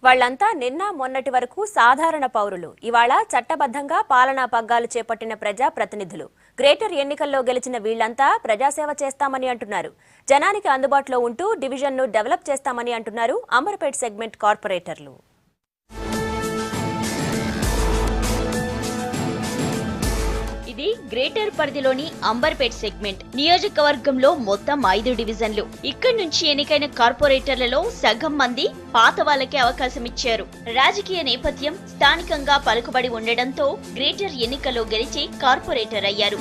వాళ్లంతా నిన్న మొన్నటి వరకు సాధారణ పౌరులు, ఇవాళ చట్టబద్ధంగా పాలనా పగ్గాలు చేపట్టిన ప్రజా ప్రతినిధులు. గ్రేటర్ ఎన్నికల్లో గెలిచిన వీళ్లంతా ప్రజాసేవ చేస్తామని అంటున్నారు. జనానికి అందుబాటులో ఉంటూ డివిజన్ను డెవలప్ చేస్తామని అంటున్నారు అంబర్పేట్ సెగ్మెంట్ కార్పొరేటర్లు. ఇది గ్రేటర్ పరిధిలోని అంబర్పేట్ సెగ్మెంట్ నియోజకవర్గంలో మొత్తం 5 డివిజన్లు. ఇక్కడి నుంచి ఎన్నికైన కార్పొరేటర్లలో సగం మంది పాత వాళ్ళకే అవకాశం ఇచ్చారు. రాజకీయ నేపథ్యం స్థానికంగా పలుకుబడి ఉండడంతో గ్రేటర్ ఎన్నికల్లో గెలిచి కార్పొరేటర్ అయ్యారు.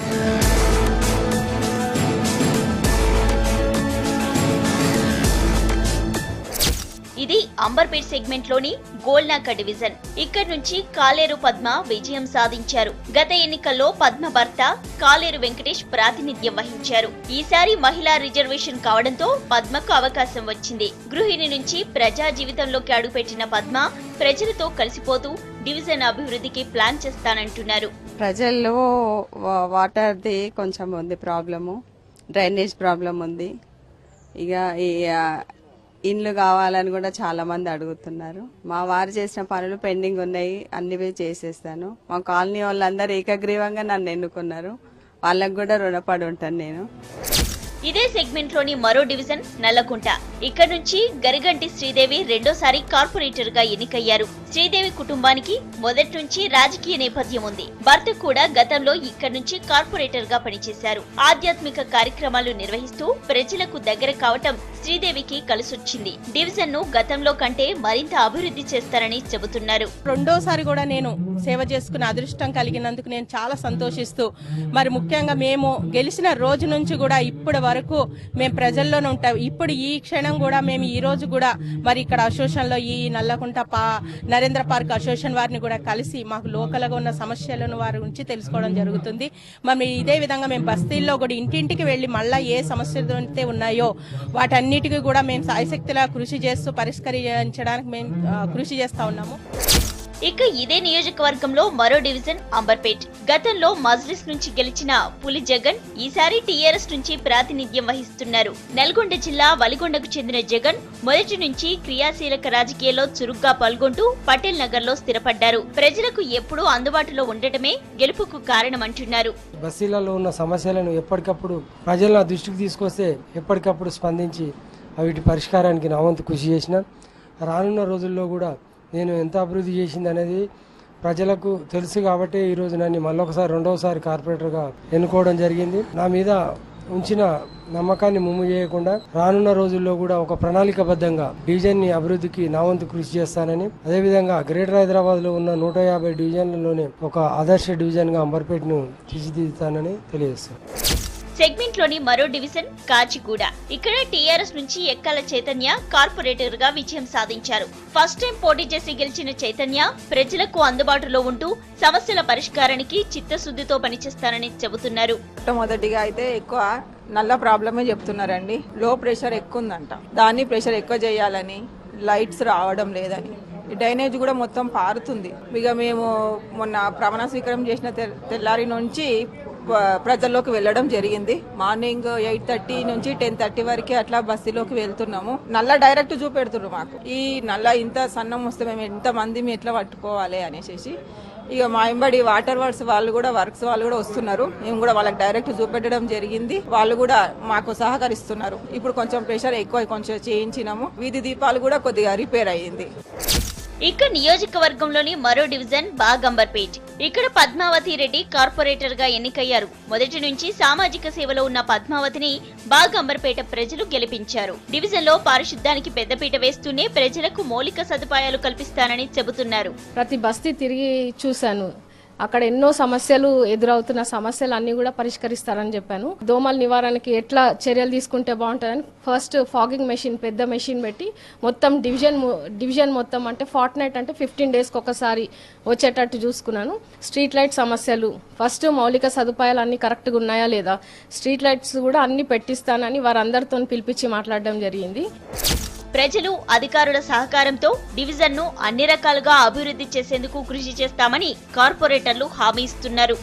ఇది అంబర్పేట్ సెగ్మెంట్ లోని గోల్నాక డివిజన్. ఇక్కడి నుంచి కాలేరు పద్మ విజయం సాధించారు. గత ఎన్నికల్లో పద్మ భర్త కాలేరు వెంకటేష్ ప్రాతినిధ్యం వహించారు. ఈసారి మహిళా రిజర్వేషన్ కావడంతో పద్మకు అవకాశం వచ్చింది. గృహిణి నుంచి ప్రజా జీవితంలోకి అడుగుపెట్టిన పద్మ ప్రజలతో కలిసిపోతూ డివిజన్ అభివృద్ధికి ప్లాన్ చేస్తానంటున్నారు. ప్రజల్లో వాటర్ది కొంచెం ఉంది ప్రాబ్లము, డ్రైనేజ్ ప్రాబ్లం ఉంది. ఇక ఈ ఇండ్లు కావాలని కూడా చాలా మంది అడుగుతున్నారు. మా వారు చేసిన పనులు పెండింగ్ ఉన్నాయి, అన్ని చేసేస్తాను. మా కాలనీ వాళ్ళందరూ ఏకగ్రీవంగా నన్ను ఎన్నుకున్నారు, వాళ్ళకు కూడా రుణపడి ఉంటాను నేను. ఇదే సెగ్మెంట్ లోని మరో డివిజన్ నల్లకుంట. ఇక్కడ నుంచి గరిగంటి శ్రీదేవి రెండోసారి కార్పొరేటర్ గా ఎన్నికయ్యారు. శ్రీదేవి కుటుంబానికి మొదటి నుంచి రాజకీయ నేపథ్యం ఉంది. భర్త కూడా గతంలో ఇక్కడ నుంచి కార్పొరేటర్ గా పనిచేశారు. ఆధ్యాత్మిక కార్యక్రమాలు నిర్వహిస్తూ ప్రజలకు దగ్గర కావటం శ్రీదేవికి కలిసొచ్చింది. డివిజన్ ను గతంలో కంటే మరింత అభివృద్ధి చేస్తారని చెబుతున్నారు. రెండోసారి కూడా నేను సేవ చేసుకునే అదృష్టం కలిగినందుకు నేను చాలా సంతోషిస్తూ, మరి ముఖ్యంగా మేము గెలిచిన రోజు నుంచి కూడా ఇప్పటి వరకు మేము ప్రజల్లోనే ఉంటాం. ఇప్పుడు ఈ క్షణం కూడా మేము ఈ రోజు కూడా మరి ఇక్కడ అసోసియేషన్ లో ఈ నల్లకుంట నరేంద్ర పార్క్ అసోసియేషన్ వారిని కూడా కలిసి మాకు లోకల్గా ఉన్న సమస్యలను వారి గురించి తెలుసుకోవడం జరుగుతుంది. మరి ఇదే విధంగా మేము బస్తీల్లో కూడా ఇంటింటికి వెళ్లి మళ్ళా ఏ సమస్యలు అయితే ఉన్నాయో వాటన్నిటికీ కూడా మేము సాయశక్తిలా కృషి చేస్తూ పరిష్కరించడానికి మేము కృషి చేస్తా ఉన్నాము. ఇక ఇదే నియోజకవర్గంలో మరో డివిజన్ అంబర్పేట్. గతంలో మజ్లిస్ నుంచి గెలిచిన పులి జగన్ ఈసారి టీఆర్ఎస్ నుంచి ప్రాతినిధ్యం వహిస్తున్నారు. నల్గొండ జిల్లా వలిగొండకు చెందిన జగన్ మొదటి నుంచి క్రియాశీలక రాజకీయాల్లో చురుగ్గా పాల్గొంటూ పటేల్ నగర్ లో స్థిరపడ్డారు. ప్రజలకు ఎప్పుడూ అందుబాటులో ఉండటమే గెలుపుకు కారణమంటున్నారు. బస్తీలలో ఉన్న సమస్యలను ఎప్పటికప్పుడు ప్రజల దృష్టికి తీసుకొస్తే ఎప్పటికప్పుడు స్పందించి వీటి పరిష్కారానికి నా వంతు కృషి చేసిన. రానున్న రోజుల్లో కూడా నేను ఎంత అభివృద్ధి చేసింది అనేది ప్రజలకు తెలుసు కాబట్టి ఈరోజు నన్ను మళ్ళొకసారి రెండవసారి కార్పొరేటర్గా ఎన్నుకోవడం జరిగింది. నా మీద ఉంచిన నమ్మకాన్ని ముమ్ము చేయకుండా రానున్న రోజుల్లో కూడా ఒక ప్రణాళికబద్ధంగా డివిజన్ని అభివృద్ధికి నా వంతు కృషి చేస్తానని, అదేవిధంగా గ్రేటర్ హైదరాబాద్ లో ఉన్న 150 డివిజన్లలోనే ఒక ఆదర్శ డివిజన్ గా అంబర్పేట్ను తీర్చిదిద్దుతానని తెలియజేస్తాను. సెగ్మెంట్ లోని మరో డివిజన్ కాచిగూడ. ఇక్కడ టీఆర్ఎస్ నుంచి ఎక్కాల చైతన్య కార్పొరేటర్ గా విజయం సాధించారు. ఫస్ట్ టైం పోటీ చేసి గెలిచిన చైతన్య ప్రజలకు అందుబాటులో ఉంటూ సమస్యల పరిష్కారానికి చిత్తశుద్ధితో పనిచేస్తానని చెబుతున్నారు. మొదటిగా అయితే ఎక్కువ నల్ల ప్రాబ్లమే చెప్తున్నారండి. లో ప్రెషర్ ఎక్కువ ఉందంట, దాన్ని ప్రెషర్ ఎక్కువ చేయాలని, లైట్స్ రావడం లేదని, డ్రైనేజ్ కూడా మొత్తం పారుతుంది. ఇక మేము మొన్న ప్రమాణ స్వీకారం చేసిన తెల్లారి నుంచి ప్రజల్లోకి వెళ్ళడం జరిగింది. మార్నింగ్ 8:30 నుంచి 10:30 వరకు అట్లా బస్తీలోకి వెళ్తున్నాము. నల్ల డైరెక్ట్ చూపెడుతున్నారు మాకు. ఈ నల్ల ఇంత సన్నం వస్తే మేము ఎంత మంది ఎట్లా పట్టుకోవాలి అనేసి ఇక మా ఎంబడి వాటర్ వర్క్స్ వాళ్ళు కూడా వస్తున్నారు. మేము కూడా వాళ్ళకి డైరెక్ట్ చూపెట్టడం జరిగింది. వాళ్ళు కూడా మాకు సహకరిస్తున్నారు. ఇప్పుడు కొంచెం ప్రెషర్ ఎక్కువ కొంచెం చేయించినాము. వీధి దీపాలు కూడా కొద్దిగా రిపేర్ అయ్యింది. ఇక నియోజకవర్గంలోని మరో డివిజన్ బాగంబర్పేట్. ఇక్కడ పద్మావతి రెడ్డి కార్పొరేటర్ గా ఎన్నికయ్యారు. మొదటి నుంచి సామాజిక సేవలో ఉన్న పద్మావతిని బాగంబర్పేట ప్రజలు గెలిపించారు. డివిజన్ లో పారిశుద్ధ్యానికి పెద్దపీట వేస్తూనే ప్రజలకు మౌలిక సదుపాయాలు కల్పిస్తానని చెబుతున్నారు. ప్రతి బస్తీ తిరిగి చూశాను. అక్కడ ఎన్నో సమస్యలు ఎదురవుతున్న సమస్యలు అన్ని కూడా పరిష్కరిస్తారని చెప్పాను. దోమల నివారణకి ఎట్లా చర్యలు తీసుకుంటే బాగుంటుందని ఫస్ట్ ఫాగింగ్ మెషిన్, పెద్ద మెషిన్ పెట్టి మొత్తం డివిజన్ మొత్తం అంటే ఫార్ట్నైట్ అంటే 15 డేస్కి ఒకసారి వచ్చేటట్టు చూసుకున్నాను. స్ట్రీట్ లైట్ సమస్యలు ఫస్ట్ మౌలిక సదుపాయాలు అన్ని కరెక్ట్గా ఉన్నాయా లేదా, స్ట్రీట్ లైట్స్ కూడా అన్ని పెట్టిస్తానని వారందరితో పిలిపించి మాట్లాడడం జరిగింది. ప్రజలు, అధికారుల సహకారంతో డివిజన్ ను అన్ని రకాలుగా అభివృద్ధి చేసేందుకు కృషి చేస్తామని కార్పొరేటర్లు హామీ ఇస్తున్నారు.